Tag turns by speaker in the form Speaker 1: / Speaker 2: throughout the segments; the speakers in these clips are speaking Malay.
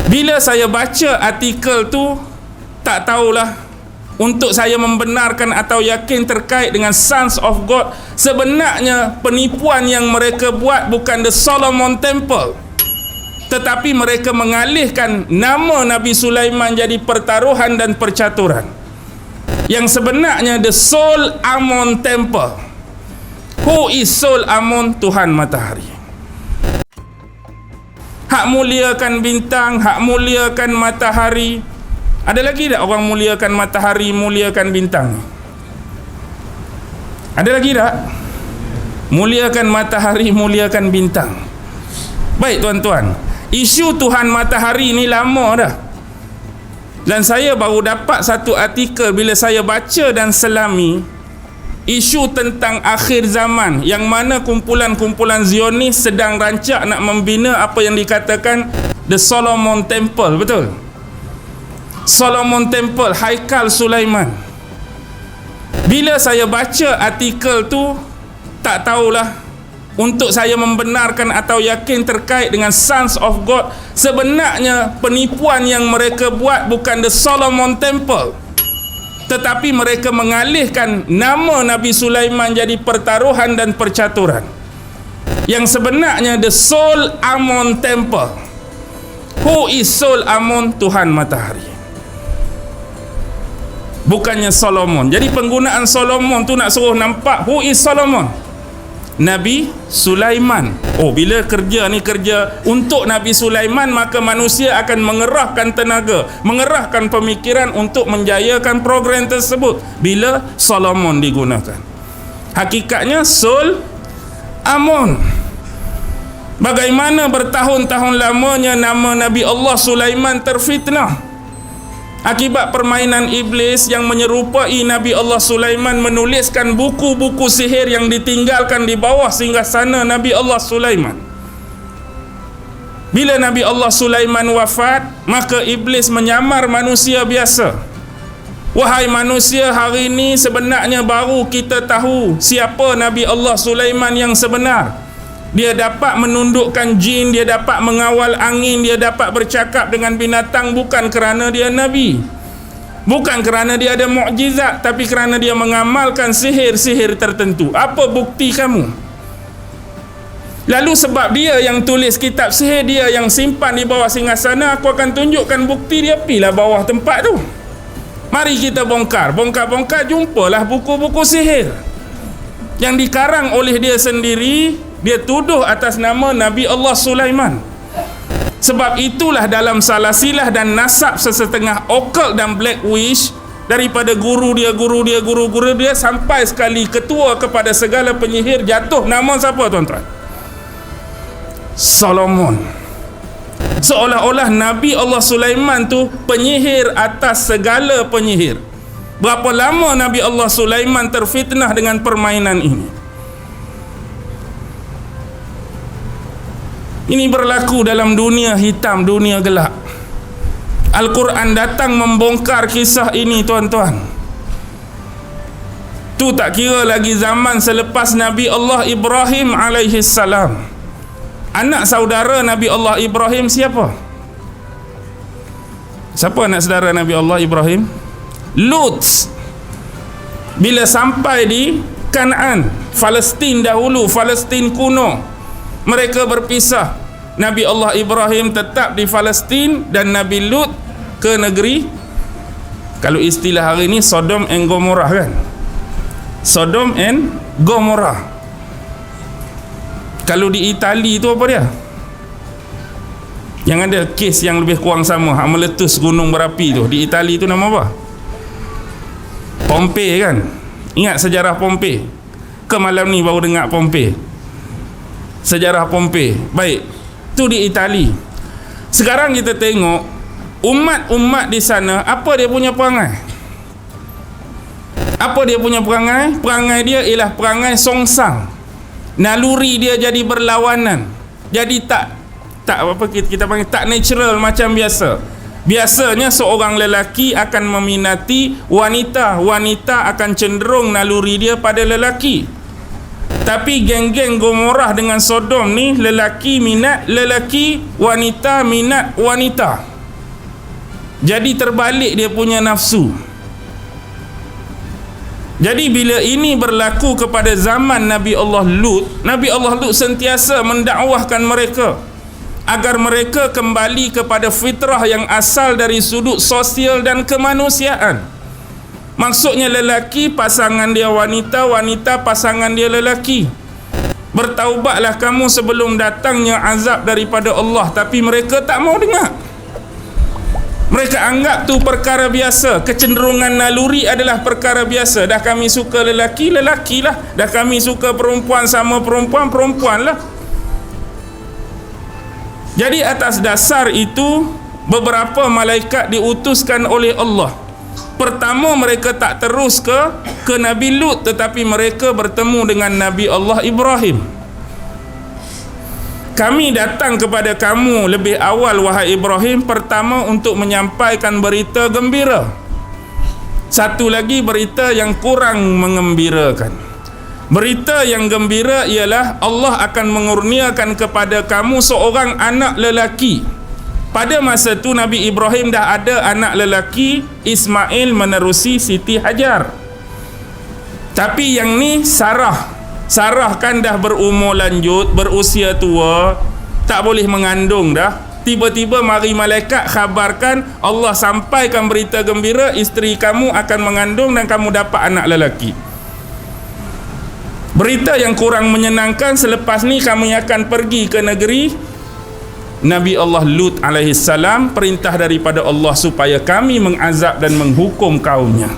Speaker 1: Bila saya baca artikel tu, tak tahulah untuk saya membenarkan atau yakin terkait dengan Sons of God. Sebenarnya penipuan yang mereka buat bukan The Solomon Temple, tetapi mereka mengalihkan nama Nabi Sulaiman jadi pertaruhan dan percaturan. Yang sebenarnya The Sol Amon Temple. Who is Sol Amon? Tuhan Matahari. Hak muliakan bintang, hak muliakan matahari. Ada lagi tak orang muliakan matahari, muliakan bintang? Ada lagi tak? Muliakan matahari, muliakan bintang. Baik tuan-tuan, isu Tuhan Matahari ni lama dah. Dan saya baru dapat satu artikel bila saya baca dan selami isu tentang akhir zaman, yang mana kumpulan-kumpulan Zionis sedang rancak nak membina apa yang dikatakan The Solomon Temple, betul? Solomon Temple, Haikal Sulaiman. Bila saya baca artikel tu, tak tahulah untuk saya membenarkan atau yakin terkait dengan Sons of God. Sebenarnya penipuan yang mereka buat bukan The Solomon Temple, tetapi mereka mengalihkan nama Nabi Sulaiman jadi pertaruhan dan percaturan. Yang sebenarnya The Sol Amon Temple. Who is Sol Amon? Tuhan Matahari. Bukannya Solomon. Jadi penggunaan Solomon tu nak suruh nampak who is Solomon? Nabi Sulaiman. Oh, bila kerja ni kerja untuk Nabi Sulaiman, maka manusia akan mengerahkan tenaga, mengerahkan pemikiran untuk menjayakan program tersebut bila Solomon digunakan. Hakikatnya Sol Amon. Bagaimana bertahun-tahun lamanya nama Nabi Allah Sulaiman terfitnah akibat permainan iblis yang menyerupai Nabi Allah Sulaiman menuliskan buku-buku sihir yang ditinggalkan di bawah singgasana Nabi Allah Sulaiman. Bila Nabi Allah Sulaiman wafat, maka iblis menyamar manusia biasa. Wahai manusia, hari ini sebenarnya baru kita tahu siapa Nabi Allah Sulaiman yang sebenar. Dia dapat menundukkan jin, dia dapat mengawal angin, dia dapat bercakap dengan binatang, bukan kerana dia Nabi, bukan kerana dia ada mukjizat, tapi kerana dia mengamalkan sihir-sihir tertentu. Apa bukti kamu? Lalu sebab dia yang tulis kitab sihir, dia yang simpan di bawah singgasana, aku akan tunjukkan bukti dia. Pilah bawah tempat tu, mari kita bongkar. Bongkar-bongkar, jumpalah buku-buku sihir yang dikarang oleh dia sendiri. Dia tuduh atas nama Nabi Allah Sulaiman. Sebab itulah dalam salasilah dan nasab sesetengah occult dan black wish, daripada guru dia sampai sekali ketua kepada segala penyihir, jatuh nama siapa tuan-tuan? Solomon. Seolah-olah Nabi Allah Sulaiman tu penyihir atas segala penyihir. Berapa lama Nabi Allah Sulaiman terfitnah dengan permainan ini? Ini berlaku dalam dunia hitam, dunia gelap. Al-Quran datang membongkar kisah ini tuan-tuan. Tu tak kira lagi zaman selepas Nabi Allah Ibrahim alaihi salam. Anak saudara Nabi Allah Ibrahim siapa? Siapa anak saudara Nabi Allah Ibrahim? Lut. Bila sampai di Kanaan, Palestin dahulu, Palestin kuno, mereka berpisah. Nabi Allah Ibrahim tetap di Palestin dan Nabi Lut ke negeri, kalau istilah hari ini, Sodom and Gomorrah, kan? Sodom and Gomorrah. Kalau di Itali itu apa dia? Yang ada kes yang lebih kurang sama, hak meletus gunung berapi tu, di Itali itu nama apa? Pompei, kan? Ingat sejarah Pompei? Ke malam ni baru dengar Pompei? Sejarah Pompei. Baik, tu di Itali. Sekarang kita tengok umat-umat di sana, apa dia punya perangai? Apa dia punya perangai? Perangai dia ialah perangai songsang. Naluri dia jadi berlawanan. Jadi tak apa kita panggil tak natural macam biasa. Biasanya seorang lelaki akan meminati wanita, wanita akan cenderung naluri dia pada lelaki. Tapi geng-geng Gomorrah dengan Sodom ni, lelaki minat lelaki, wanita minat wanita. Jadi terbalik dia punya nafsu. Jadi bila ini berlaku kepada zaman Nabi Allah Lut sentiasa mendakwahkan mereka agar mereka kembali kepada fitrah yang asal dari sudut sosial dan kemanusiaan. Maksudnya lelaki pasangan dia wanita, wanita pasangan dia lelaki. Bertaubatlah kamu sebelum datangnya azab daripada Allah. Tapi mereka tak mau dengar. Mereka anggap tu perkara biasa. Kecenderungan naluri adalah perkara biasa. Dah kami suka lelaki, lelakilah. Dah kami suka perempuan sama perempuan, perempuanlah. Jadi atas dasar itu, beberapa malaikat diutuskan oleh Allah. Pertama, mereka tak terus ke Nabi Lut, tetapi mereka bertemu dengan Nabi Allah Ibrahim. Kami datang kepada kamu lebih awal, wahai Ibrahim, pertama untuk menyampaikan berita gembira. Satu lagi berita yang kurang mengembirakan. Berita yang gembira ialah Allah akan mengurniakan kepada kamu seorang anak lelaki. Pada masa tu Nabi Ibrahim dah ada anak lelaki, Ismail menerusi Siti Hajar. Tapi yang ni Sarah kan dah berumur lanjut, berusia tua, tak boleh mengandung dah. Tiba-tiba mari malaikat khabarkan, Allah sampaikan berita gembira, isteri kamu akan mengandung dan kamu dapat anak lelaki. Berita yang kurang menyenangkan, selepas ni kami akan pergi ke negeri Nabi Allah Lut alaihissalam, perintah daripada Allah supaya kami mengazab dan menghukum kaumnya.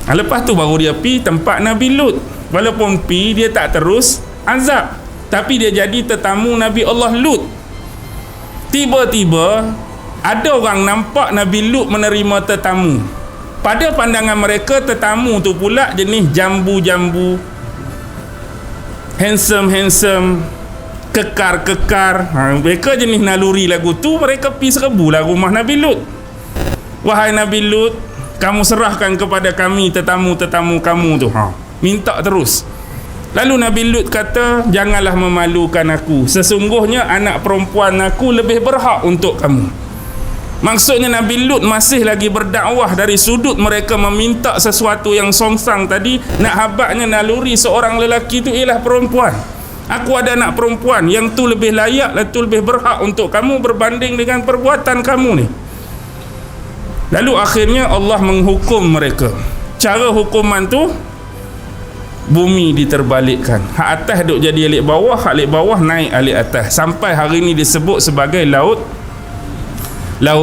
Speaker 1: Lepas tu baru dia pi tempat Nabi Lut. Walaupun pi, dia tak terus azab, tapi dia jadi tetamu Nabi Allah Lut. Tiba-tiba ada orang nampak Nabi Lut menerima tetamu. Pada pandangan mereka, tetamu tu pula jenis jambu-jambu, handsome, kekar. Mereka jenis naluri lagu tu, mereka pi serbulah rumah Nabi Lut. Wahai Nabi Lut, kamu serahkan kepada kami tetamu-tetamu kamu tu. Minta terus. Lalu Nabi Lut kata, janganlah memalukan aku. Sesungguhnya anak perempuan aku lebih berhak untuk kamu. Maksudnya Nabi Lut masih lagi berdakwah dari sudut mereka meminta sesuatu yang songsang tadi. Nak habaknya naluri seorang lelaki itu ialah perempuan. Aku ada anak perempuan, yang tu lebih layak, yang tu lebih berhak untuk kamu berbanding dengan perbuatan kamu ni. Lalu akhirnya Allah menghukum mereka. Cara hukuman tu, bumi diterbalikkan. Hak atas duk jadi alik bawah, hak alik bawah naik alik atas. Sampai hari ini disebut sebagai laut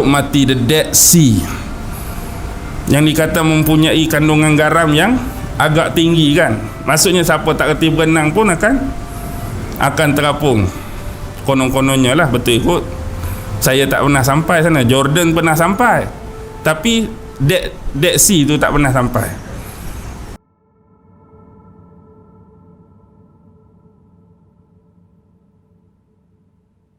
Speaker 1: mati, the Dead Sea. Yang dikata mempunyai kandungan garam yang agak tinggi kan. Maksudnya siapa tak kerti berenang pun akan terapung. Konon-kononnya lah, betul ikut. Saya tak pernah sampai sana. Jordan pernah sampai, tapi Dead Sea tu tak pernah sampai.